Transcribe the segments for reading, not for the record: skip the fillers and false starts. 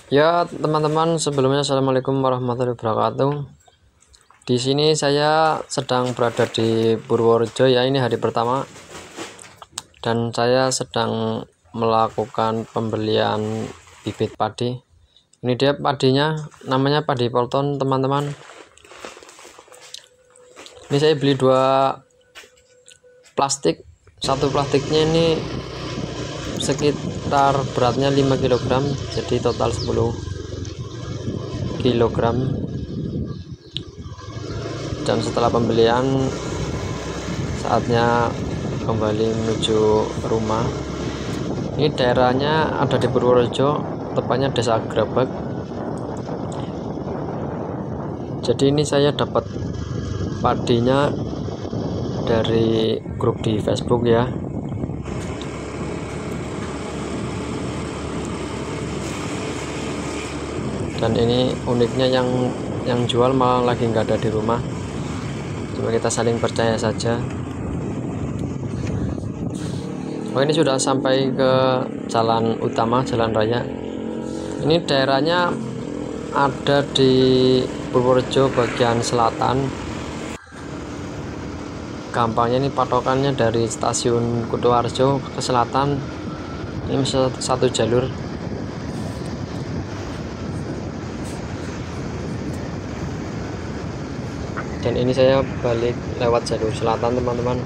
Ya teman-teman, sebelumnya assalamualaikum warahmatullahi wabarakatuh. Di sini saya sedang berada di Purworejo ya, ini hari pertama dan saya sedang melakukan pembelian bibit padi. Ini dia padinya, namanya padi Polton teman-teman. Ini saya beli 2 plastik, satu plastiknya ini sekitar beratnya 5 kg, jadi total 10 kg. Dan setelah pembelian, saatnya kembali menuju rumah. Ini daerahnya ada di Purworejo, tepatnya Desa Grebek. Jadi ini saya dapat padinya dari grup di Facebook ya. Dan ini uniknya yang jual malah lagi nggak ada di rumah. Coba kita saling percaya saja. Oh, ini sudah sampai ke jalan utama, jalan raya. Ini daerahnya ada di Purworejo bagian selatan. Gampangnya ini patokannya dari stasiun Kutoarjo ke selatan. Ini satu jalur. Dan ini saya balik lewat jalur selatan teman-teman.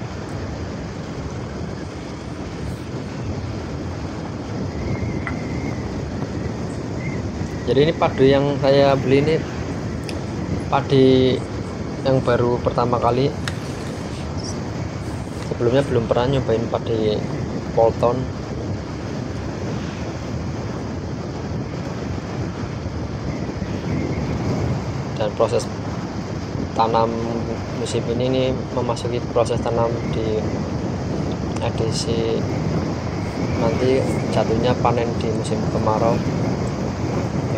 Jadi ini padi yang saya beli ini padi yang baru pertama kali. Sebelumnya belum pernah nyobain padi Polton. Dan proses tanam musim ini memasuki proses tanam di edisi nanti, jatuhnya panen di musim kemarau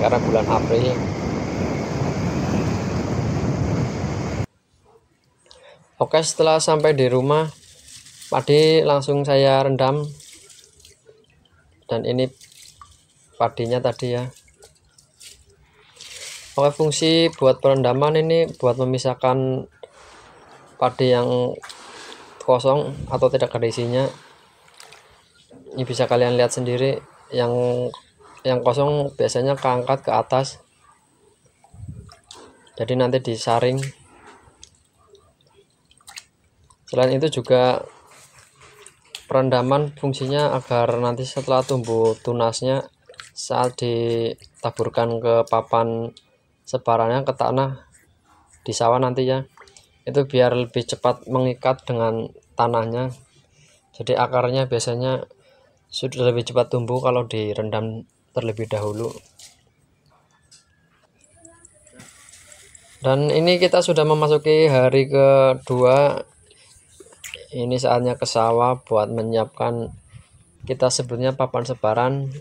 karena bulan April. Oke, setelah sampai di rumah, padi langsung saya rendam. Dan ini padinya tadi ya. Oke, fungsi buat perendaman ini buat memisahkan padi yang kosong atau tidak ada isinya. Ini bisa kalian lihat sendiri, yang kosong biasanya keangkat ke atas, jadi nanti disaring. Selain itu juga perendaman fungsinya agar nanti setelah tumbuh tunasnya, saat ditaburkan ke papan sebarannya ke tanah di sawah nanti ya, itu biar lebih cepat mengikat dengan tanahnya. Jadi akarnya biasanya sudah lebih cepat tumbuh kalau direndam terlebih dahulu. Dan ini kita sudah memasuki hari kedua. Ini saatnya ke sawah buat menyiapkan, kita sebutnya papan sebaran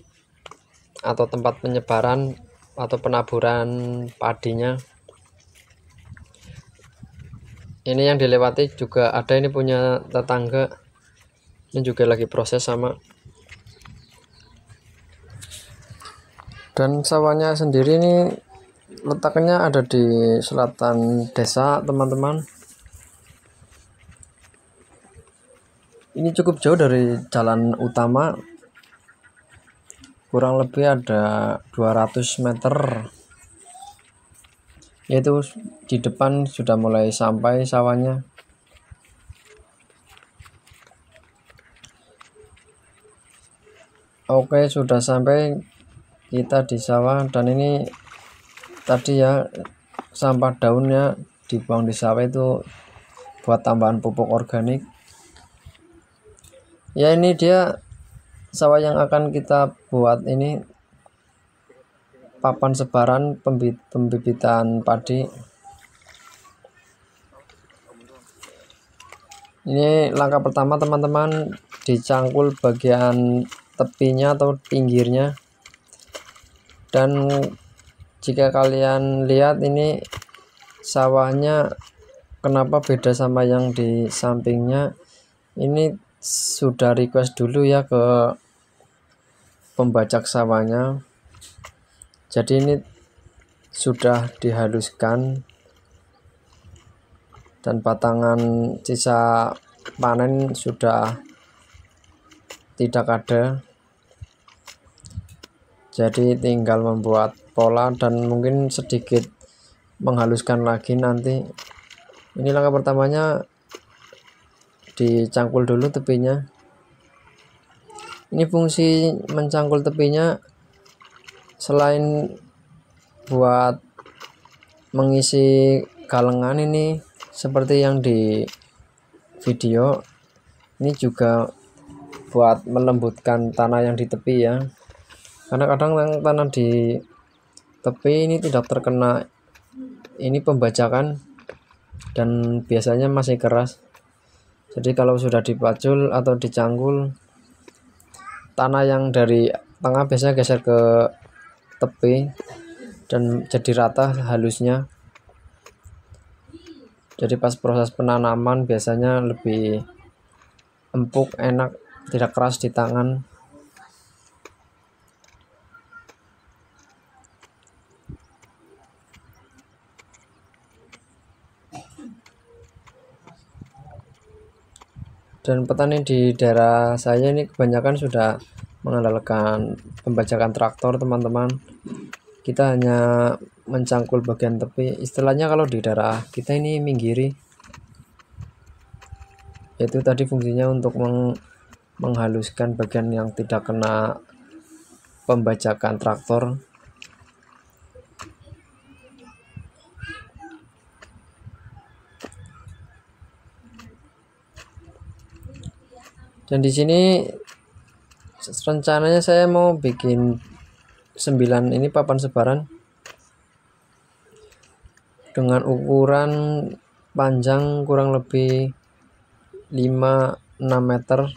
atau tempat penyebaran atau penaburan padinya. Ini yang dilewati juga ada, ini punya tetangga, ini juga lagi proses sama. Dan sawahnya sendiri ini letaknya ada di selatan desa teman-teman. Ini cukup jauh dari jalan utama, kurang lebih ada 200 meter. Yaitu di depan sudah mulai sampai sawahnya. Oke, sudah sampai kita di sawah. Dan ini tadi ya, sampah daunnya dibuang di sawah itu buat tambahan pupuk organik. Ya, ini dia sawah yang akan kita buat, ini papan sebaran pembibitan padi. Ini langkah pertama teman-teman, dicangkul bagian tepinya atau pinggirnya. Dan jika kalian lihat ini sawahnya kenapa beda sama yang di sampingnya, ini sudah request dulu ya ke pembajak sawahnya. Jadi ini sudah dihaluskan dan batangan sisa panen sudah tidak ada. Jadi tinggal membuat pola dan mungkin sedikit menghaluskan lagi nanti. Ini langkah pertamanya, dicangkul dulu tepinya. Ini fungsi mencangkul tepinya selain buat mengisi galengan ini seperti yang di video, ini juga buat melembutkan tanah yang di tepi ya, karena kadang tanah di tepi ini tidak terkena ini pembajakan dan biasanya masih keras. Jadi kalau sudah dipacul atau dicangkul, tanah yang dari tengah biasanya geser ke tepi dan jadi rata halusnya. Jadi pas proses penanaman biasanya lebih empuk, enak, tidak keras di tangan. Dan petani di daerah saya ini kebanyakan sudah mengandalkan pembajakan traktor teman-teman. Kita hanya mencangkul bagian tepi, istilahnya kalau di daerah kita ini minggiri, yaitu tadi fungsinya untuk menghaluskan bagian yang tidak kena pembajakan traktor. Dan di sini rencananya saya mau bikin 9 ini papan sebaran dengan ukuran panjang kurang lebih 5-6 meter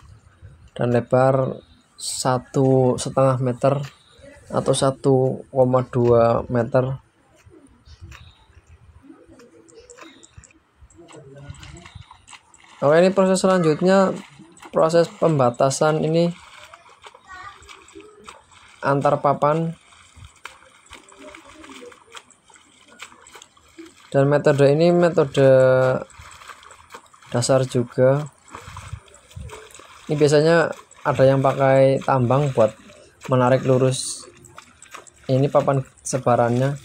dan lebar 1,5 meter atau 1,2 meter. Oke, ini proses selanjutnya, proses pembatasan ini antar papan, dan metode ini metode dasar juga. Ini biasanya ada yang pakai tambang buat menarik lurus ini papan sebarannya,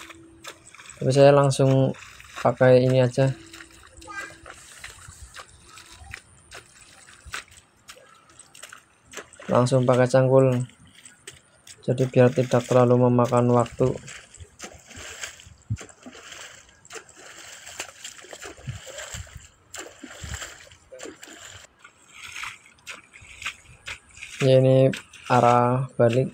tapi saya langsung pakai ini aja. Langsung pakai cangkul, jadi biar tidak terlalu memakan waktu. Ya, ini arah balik.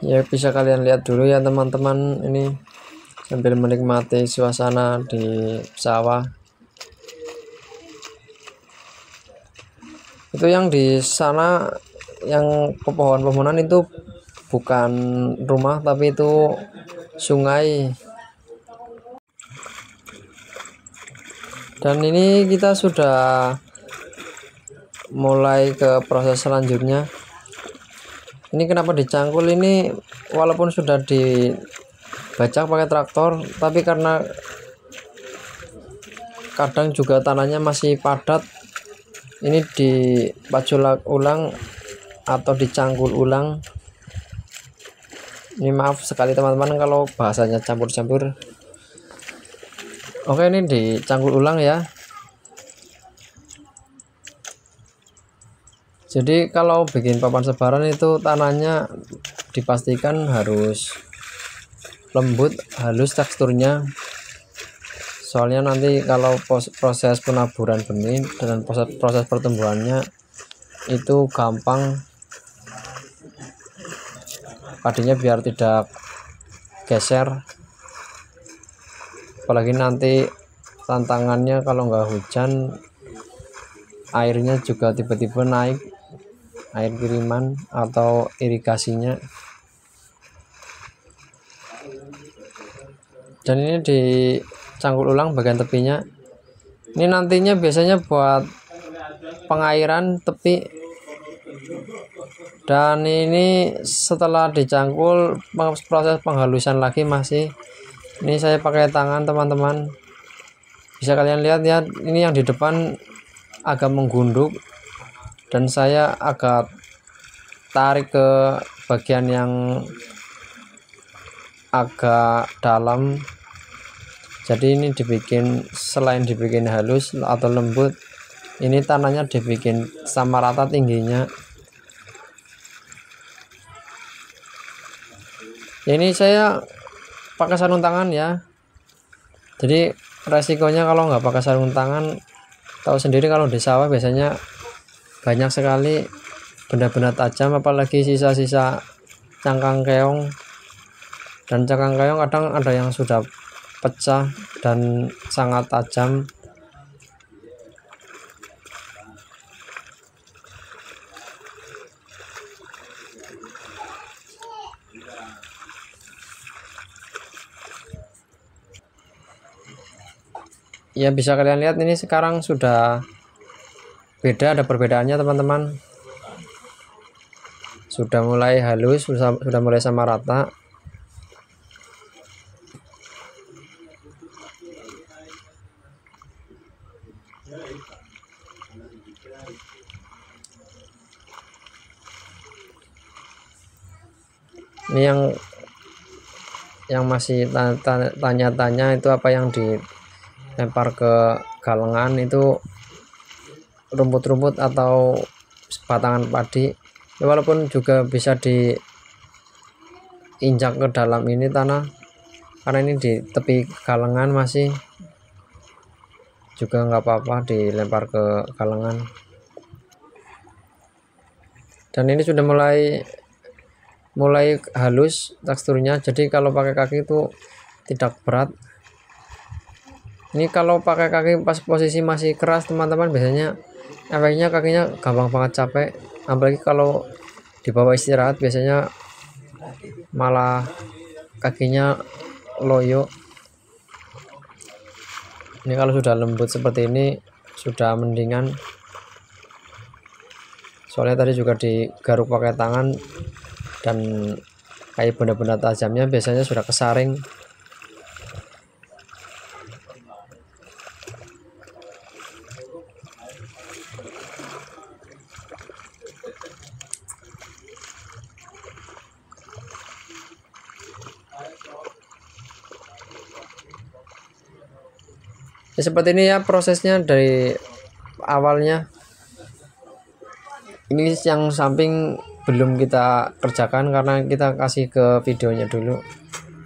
Ya, bisa kalian lihat dulu ya teman-teman, ini sambil menikmati suasana di sawah. Itu yang di sana, yang pohon-pohonan itu bukan rumah tapi itu sungai. Dan ini kita sudah mulai ke proses selanjutnya. Ini kenapa dicangkul ini, walaupun sudah dibajak pakai traktor, tapi karena kadang juga tanahnya masih padat, ini dipacul ulang atau dicangkul ulang. Ini maaf sekali teman-teman kalau bahasanya campur-campur. Oke, ini dicangkul ulang ya. Jadi kalau bikin papan sebaran itu tanahnya dipastikan harus lembut, halus teksturnya. Soalnya nanti kalau proses penaburan benih dan proses pertumbuhannya itu gampang padinya biar tidak geser. Apalagi nanti tantangannya kalau nggak hujan, airnya juga tiba-tiba naik, air kiriman atau irigasinya. Dan ini dicangkul ulang bagian tepinya. Ini nantinya biasanya buat pengairan tepi. Dan ini setelah dicangkul, proses penghalusan lagi masih. Ini saya pakai tangan teman-teman, bisa kalian lihat ya, ini yang di depan agak menggunduk dan saya agak tarik ke bagian yang agak dalam. Jadi ini dibikin, selain dibikin halus atau lembut, ini tanahnya dibikin sama rata tingginya. Ini saya pakai sarung tangan ya, jadi resikonya kalau nggak pakai sarung tangan, tahu sendiri kalau di sawah biasanya banyak sekali benda-benda tajam, apalagi sisa-sisa cangkang keong. Dan cangkang keong kadang ada yang sudah pecah dan sangat tajam. Ya bisa kalian lihat ini sekarang sudah beda, ada perbedaannya teman-teman. Sudah mulai halus, sudah mulai sama rata. Ini yang masih tanya-tanya itu apa yang dilempar ke galengan itu rumput-rumput atau batangan padi. Walaupun juga bisa diinjak ke dalam ini tanah, karena ini di tepi galengan masih, juga nggak apa-apa dilempar ke galengan. Dan ini sudah mulai halus teksturnya, jadi kalau pakai kaki itu tidak berat. Ini kalau pakai kaki pas posisi masih keras teman-teman, biasanya efeknya kakinya gampang banget capek, apalagi kalau dibawa istirahat biasanya malah kakinya loyo. Ini kalau sudah lembut seperti ini sudah mendingan, soalnya tadi juga digaruk pakai tangan dan kayak benda-benda tajamnya biasanya sudah kesaring. Ya, seperti ini ya prosesnya dari awalnya. Ini yang samping belum kita kerjakan karena kita kasih ke videonya dulu.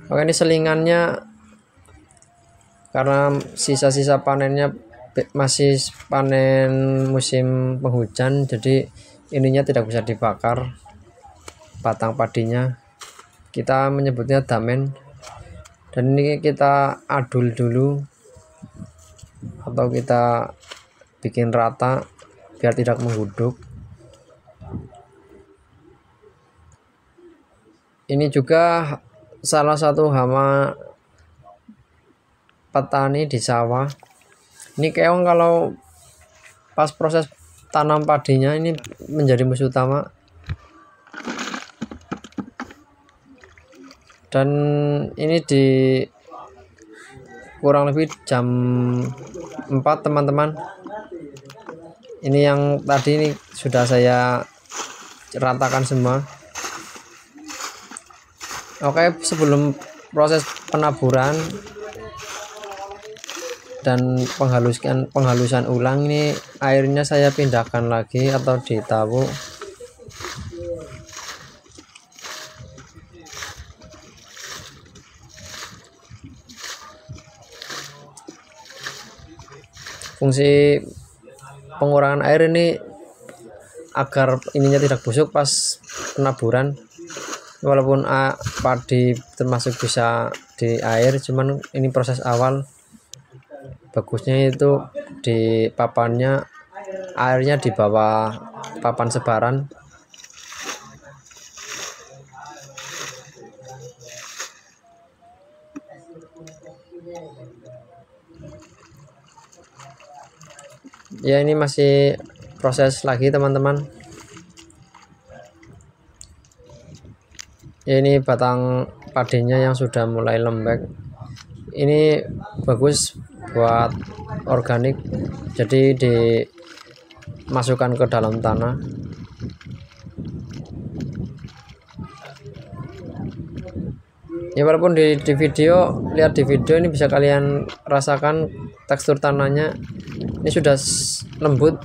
Oke, ini selingannya karena sisa-sisa panennya masih panen musim penghujan, jadi ininya tidak bisa dibakar, batang padinya. Kita menyebutnya damen. Dan ini kita adul dulu atau kita bikin rata biar tidak mengguduk. Ini juga salah satu hama petani di sawah. Ini keong kalau pas proses tanam padinya ini menjadi musuh utama. Dan ini di kurang lebih jam 4 teman-teman. Ini yang tadi ini sudah saya ratakan semua. Oke, sebelum proses penaburan dan penghalusan ulang, ini airnya saya pindahkan lagi atau ditabuh. Fungsi pengurangan air ini agar ininya tidak busuk pas penaburan. Walaupun padi termasuk bisa di air, cuman ini proses awal, bagusnya itu di papannya airnya di bawah papan sebaran. Ya, ini masih proses lagi teman-teman. Ya, ini batang padinya yang sudah mulai lembek. Ini bagus buat organik, jadi dimasukkan ke dalam tanah. Ya, walaupun di video, lihat di video ini bisa kalian rasakan tekstur tanahnya ini sudah lembut.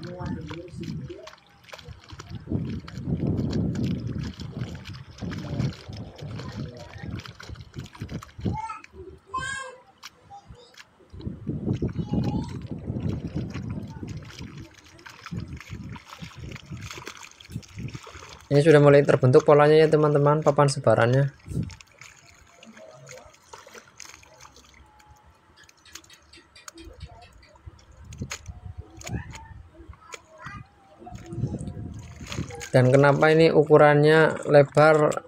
Ini sudah mulai terbentuk polanya ya teman-teman, papan sebarannya. Dan kenapa ini ukurannya lebar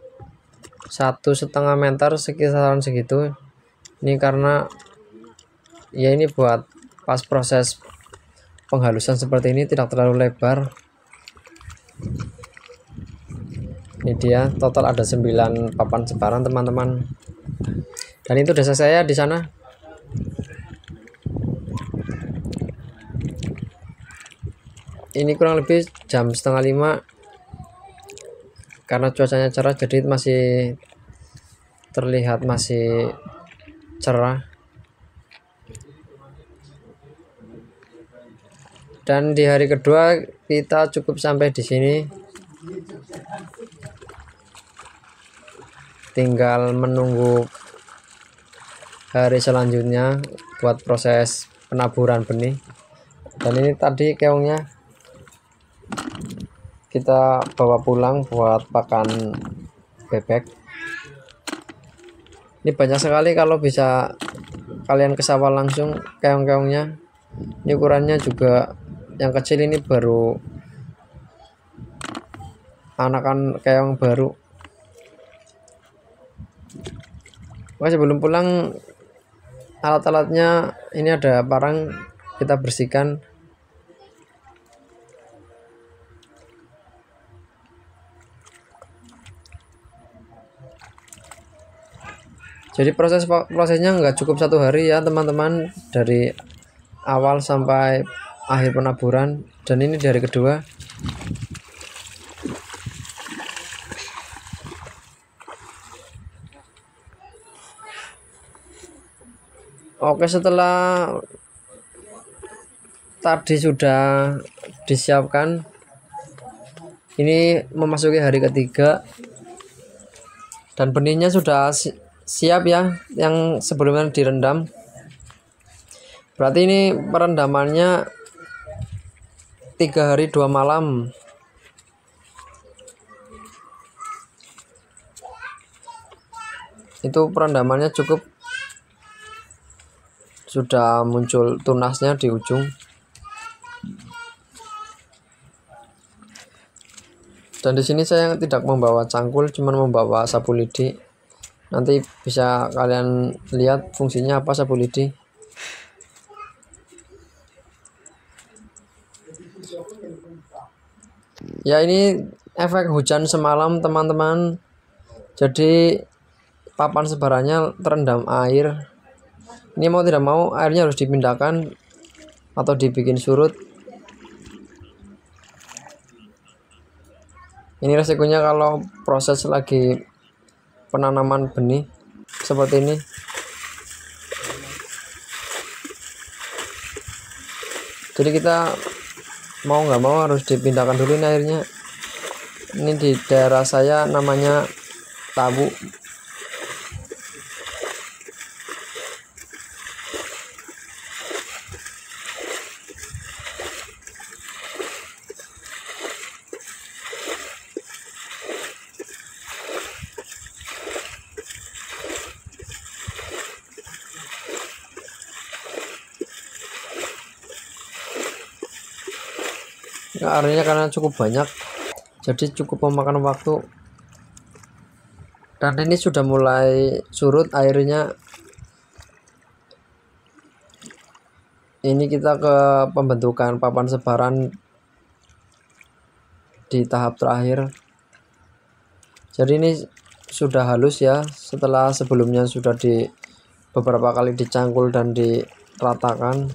1,5 meter, sekitaran segitu? Ini karena ya ini buat pas proses penghalusan seperti ini tidak terlalu lebar. Ini dia, total ada 9 papan sebaran teman-teman. Dan itu desa saya di sana. Ini kurang lebih jam 4:30. Karena cuacanya cerah, jadi masih terlihat masih cerah. Dan di hari kedua kita cukup sampai di sini. Tinggal menunggu hari selanjutnya buat proses penaburan benih. Dan ini tadi keongnya kita bawa pulang buat pakan bebek. Ini banyak sekali, kalau bisa kalian ke sawah langsung keong-keongnya. Ini ukurannya juga yang kecil, ini baru anakan keong baru. Oke, sebelum pulang alat-alatnya ini ada parang, kita bersihkan. Jadi prosesnya nggak cukup 1 hari ya teman-teman, dari awal sampai akhir penaburan. Dan ini di hari kedua. Oke, setelah tadi sudah disiapkan, ini memasuki hari ketiga dan benihnya sudah siap ya, yang sebelumnya direndam. Berarti ini perendamannya 3 hari 2 malam. Itu perendamannya cukup, sudah muncul tunasnya di ujung. Dan di sini saya tidak membawa cangkul, cuman membawa sapu lidi. Nanti bisa kalian lihat fungsinya apa sapu lidi. Ya, ini efek hujan semalam teman-teman. Jadi papan sebarannya terendam air. Ini mau tidak mau airnya harus dipindahkan atau dibikin surut. Ini resikonya kalau proses lagi penanaman benih seperti ini. Jadi kita mau nggak mau harus dipindahkan dulu ini airnya. Ini di daerah saya namanya tabu. airnya karena cukup banyak, jadi cukup memakan waktu. Dan ini sudah mulai surut airnya. Ini kita ke pembentukan papan sebaran di tahap terakhir. Jadi ini sudah halus ya, setelah sebelumnya sudah beberapa kali dicangkul dan diratakan.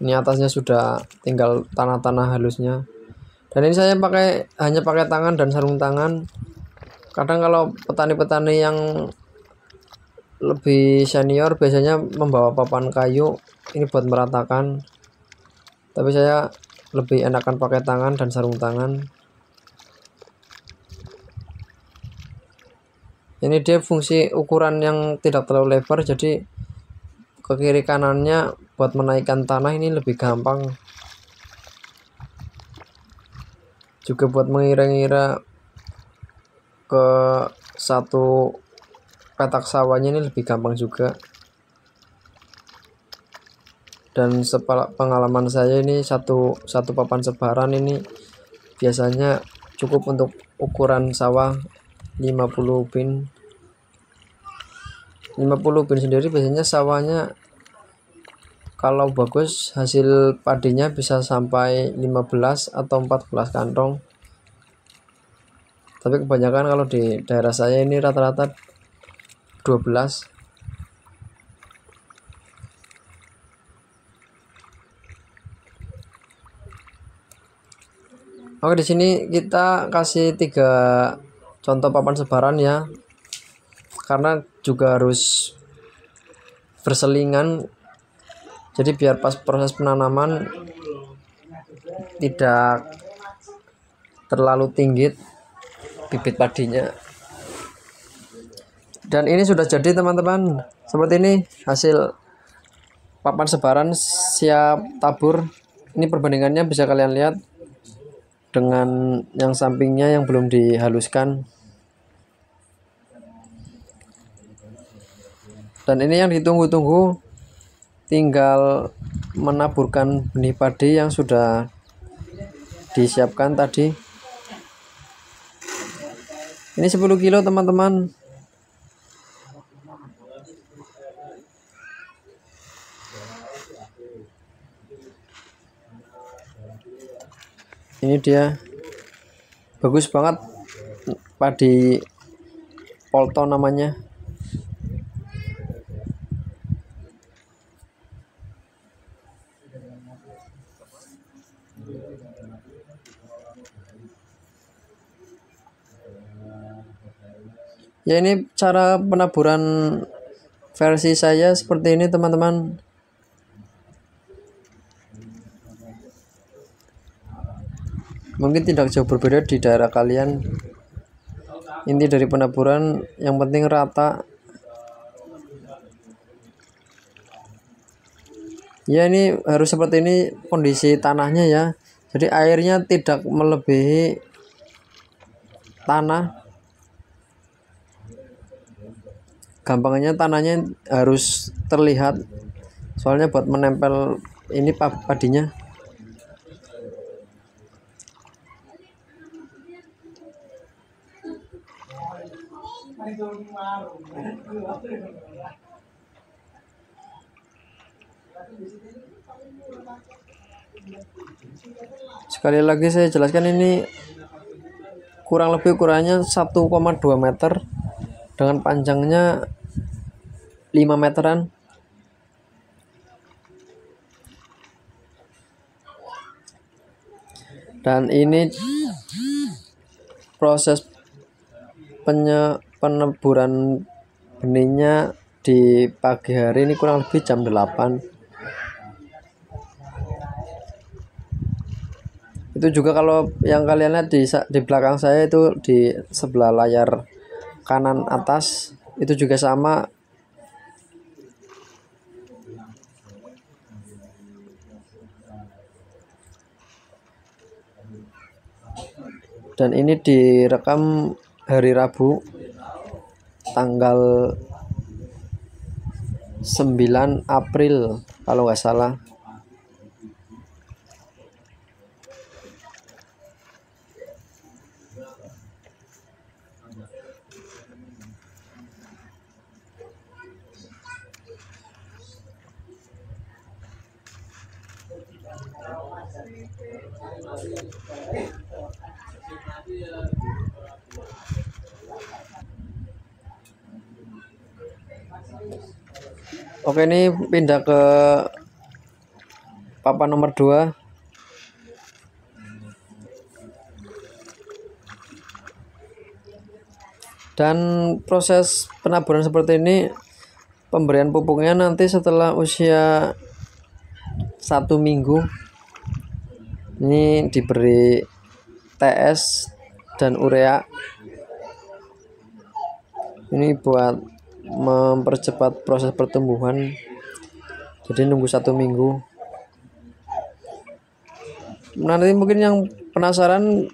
Ini atasnya sudah tinggal tanah-tanah halusnya. Dan ini saya hanya pakai tangan dan sarung tangan. Kadang kalau petani-petani yang lebih senior biasanya membawa papan kayu ini buat meratakan, tapi saya lebih enakan pakai tangan dan sarung tangan. Ini dia fungsi ukuran yang tidak terlalu lebar, jadi ke kiri kanannya buat menaikkan tanah ini lebih gampang. Juga buat mengira-ngira ke satu petak sawahnya ini lebih gampang juga. Dan pengalaman saya ini satu papan sebaran ini biasanya cukup untuk ukuran sawah 50 bin. 50 bin sendiri biasanya sawahnya kalau bagus hasil padinya bisa sampai 15 atau 14 kantong. Tapi kebanyakan kalau di daerah saya ini rata-rata 12. Oke, di sini kita kasih 3 contoh papan sebaran ya, karena juga harus berselingan, jadi biar pas proses penanaman tidak terlalu tinggi bibit padinya. Dan ini sudah jadi teman-teman, seperti ini hasil papan sebaran siap tabur. Ini perbandingannya bisa kalian lihat dengan yang sampingnya yang belum dihaluskan. Dan ini yang ditunggu-tunggu, tinggal menaburkan benih padi yang sudah disiapkan tadi. Ini 10 kilo teman-teman. Ini dia, bagus banget, padi polto namanya. Ya, ini cara penaburan versi saya seperti ini teman-teman. Mungkin tidak jauh berbeda di daerah kalian. Inti dari penaburan yang penting rata. Ya, ini harus seperti ini kondisi tanahnya ya. Jadi airnya tidak melebihi tanah. Gampangnya tanahnya harus terlihat, soalnya buat menempel ini padinya. Sekali lagi saya jelaskan, ini kurang lebih ukurannya 1,2 meter dengan panjangnya 5 meteran. Dan ini proses peneburan benihnya di pagi hari ini kurang lebih jam 8. Itu juga kalau yang kalian lihat di belakang saya itu di sebelah layar kanan atas itu juga sama. Dan ini direkam hari Rabu tanggal 9 April kalau nggak salah. Oke, ini pindah ke papan nomor 2. Dan proses penaburan seperti ini, pemberian pupuknya nanti setelah usia 1 minggu. Ini diberi TS dan urea. Ini buat mempercepat proses pertumbuhan. Jadi nunggu 1 minggu. Nanti mungkin yang penasaran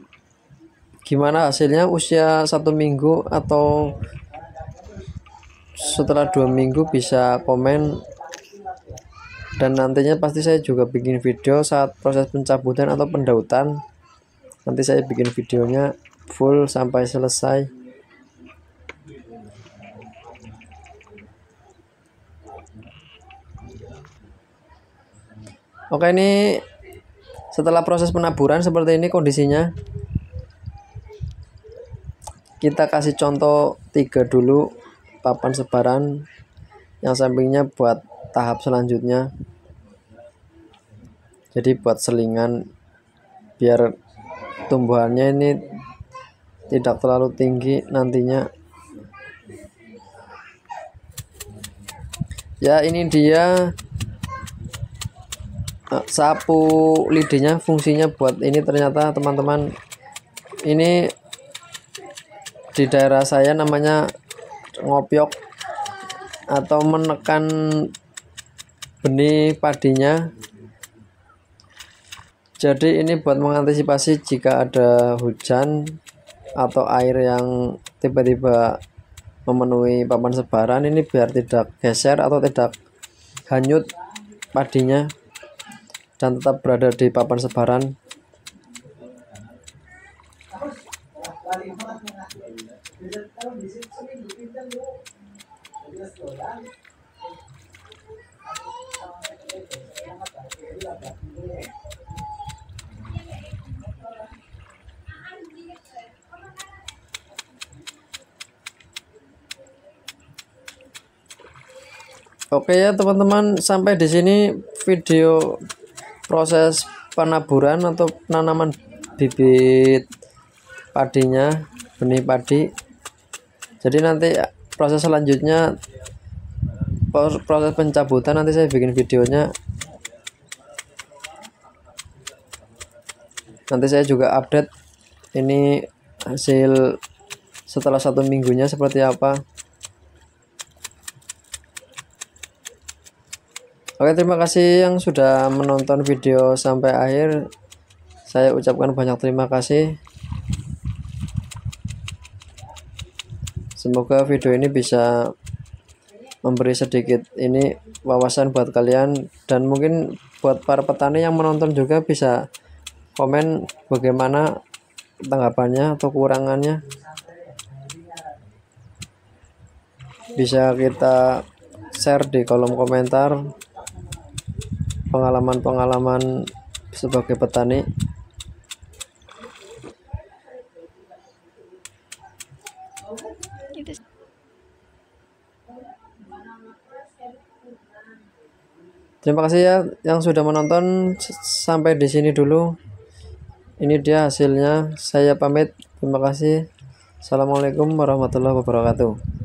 gimana hasilnya usia 1 minggu atau setelah 2 minggu, bisa komen. Dan nantinya pasti saya juga bikin video saat proses pencabutan atau pendautan. Nanti saya bikin videonya full sampai selesai. Oke, ini setelah proses penaburan seperti ini kondisinya. Kita kasih contoh 3 dulu papan sebaran, yang sampingnya buat tahap selanjutnya. Jadi buat selingan biar tumbuhannya ini tidak terlalu tinggi nantinya. Ya, ini dia sapu lidinya, fungsinya buat ini ternyata teman-teman. Ini di daerah saya namanya ngopiok atau menekan benih padinya. Jadi ini buat mengantisipasi jika ada hujan atau air yang tiba-tiba memenuhi papan sebaran, ini biar tidak geser atau tidak hanyut padinya dan tetap berada di papan sebaran. Oke ya teman-teman, sampai di sini video proses penaburan atau penanaman bibit padinya, benih padi. Jadi nanti proses selanjutnya, proses pencabutan, nanti saya bikin videonya. Nanti saya juga update ini hasil setelah 1 minggunya seperti apa. Oke, terima kasih yang sudah menonton video sampai akhir. Saya ucapkan banyak terima kasih. Semoga video ini bisa memberi sedikit ini wawasan buat kalian, dan mungkin buat para petani yang menonton juga bisa komen bagaimana tanggapannya atau kekurangannya. Bisa kita share di kolom komentar pengalaman-pengalaman sebagai petani. Terima kasih ya yang sudah menonton sampai di sini dulu. Ini dia hasilnya. Saya pamit. Terima kasih. Assalamualaikum warahmatullahi wabarakatuh.